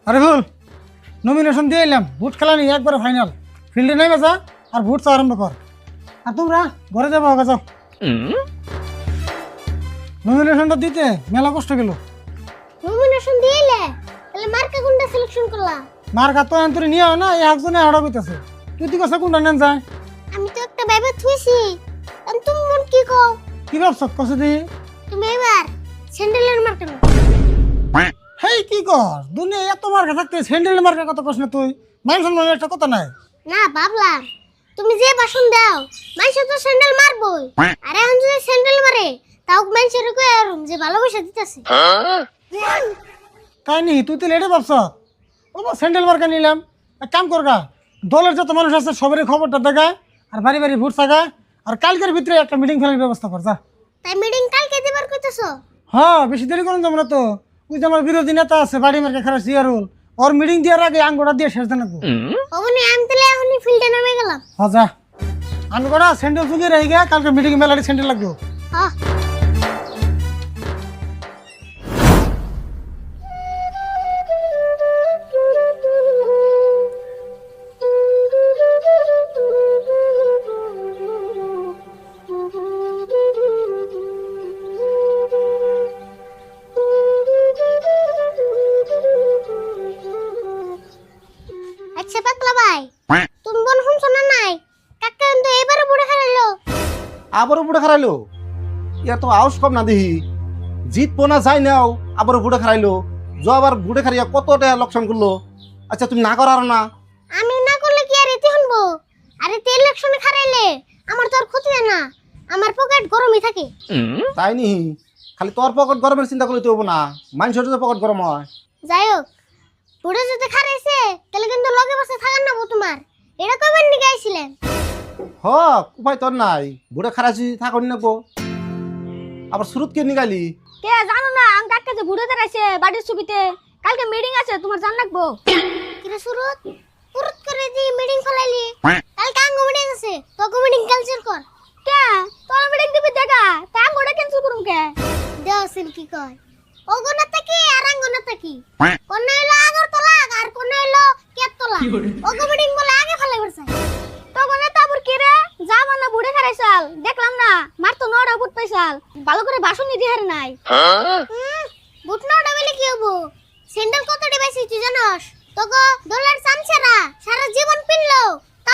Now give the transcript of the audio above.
আরে ভুল নমিনেশন দিয়ে এলাম, ভোট খেলা নিয়ে একবারে ফাইনাল। ফিল্ডে নেমে যা আর ভোট চা আরম্ভ কর। আর তোমরা ঘরে যাবো, আগে যাও। নমিনেশনটা দিতে মেলা কষ্ট গেল। নমিনেশন দিয়েলে তাহলে মার্কা কোনটা সিলেকশন করলা? মার কাত আন্তরে নিয়ে না, একজনে হাড়া কইতাছে। তুই তুই কথা কোনটা নেন যায়? আমি তো একটা ভাইবা থুইছি। তুমি মন কি কও? কি ভাবছ কছে দি? তুমি এবার স্যান্ডেলের মার্কা নাও। হেই কি কর, দুনিয়া এত মার্কা থাকতে স্যান্ডেল মার্কা কত প্রশ্ন তুই? মানুষ মানে একটা কথা নাই। না ভাবলাম তুমি যে ভাষণ দাও মানুষ তো স্যান্ডেল মারবই, আর এখন যদি স্যান্ডেল মারে তাও মানুষের কই আরম যে ভালোবাসা দিতেছে। তাই নি, তুই তো লেটে ভাবছ। ও স্যান্ডেল মার্কা নিলাম। এক কাম করগা, দলের যত মানুষ আছে সবারই খবরটা দেখায় আর বাড়ি বাড়ি ভোট চাগায়। আর কালকের ভিতরে একটা মিটিং ফেলার ব্যবস্থা কর যা। তাই মিটিং কালকে দিবার কইতাছো? হ্যাঁ, বেশি দেরি করুন যাবো না তো। ওই যে আমার বিরোধী নেতা আছে বাড়ি মার্কা খারাপ সিয়ারুল, ওর মিটিং দেওয়ার আগে আঙ্গুটা দিয়ে শেষ দেন। ওবনি আমি তাহলে এখনই ফিল্ডে নামে গেলাম। হ্যাঁ যা, আমি করা স্যান্ডেল চুকিয়ে রাখি গা, কালকে মিটিং মেলাটি স্যান্ডেল লাগবে। হ্যাঁ আচ্ছা পাতলা ভাই, তুমি বল শুনছো না নাই? কাকা কিন্তু এবারে বুড়ে খাইলো। আবারও বুড়ে খারাইলো? ইয়ার তো আউস কম না দেখি। জিতবো না যাই নাও, আবারও বুড়ে খারাইলো। আবার বুড়ে খারিয়া কতটা লোকসান করলো। আচ্ছা তুমি না করার না? আমি না করলে কি আর এতে শুনবো? আর এতে ইলেকশনে খারাইলে আমার তো আর ক্ষতি হয় না, আমার পকেট গরমই থাকে। তাই নি, খালি তোর পকেট গরমের চিন্তা করলে তো হবো না, মানুষের তো পকেট গরম হয়। যাই হোক, বুড়ে যদি খারাইছে তাহলে কিন্তু লগে বসে থাকার না তোমার। এটা কবেন নিয়ে গাইছিলেন? হক উপায় তোর নাই, বুড়ে খারাইছি থাকুন নেবো। আবার শুরুত কে নিগালি? কে জানো না আম কাকা যে ঘুরে দাঁড়াইছে বাড়ির ছবিতে, কালকে মিটিং আছে তোমার জান রাখবো। কিরে সুরত পুরুত করে দি মিটিং ফলাইলি? কাল কাঙ্গ মিটিং আছে, তোকে মিটিং ক্যান্সেল কর। কে তোর মিটিং দিবি দেখা তা গোটা ক্যান্সেল করুম কে? দেওসিল কি কয়? ওগোনা তাকি আর আঙ্গনা তাকি কোন হইলো আগর তোলা আর কোন হইলো কেত তোলা। ওগো মিটিং বলে আগে ফলাই বসে। তখন তারপর কি রে যাবা না বুড়ে খারাইছাল দেখলাম না, মার তো নড়া বুট পাইছাল, ভালো করে ভাষণ নিতে হারে নাই। বুট না ডাবলে কি হবো? স্যান্ডেল কত ডিভাইস তুই জানোস? তোকে ডলার চাম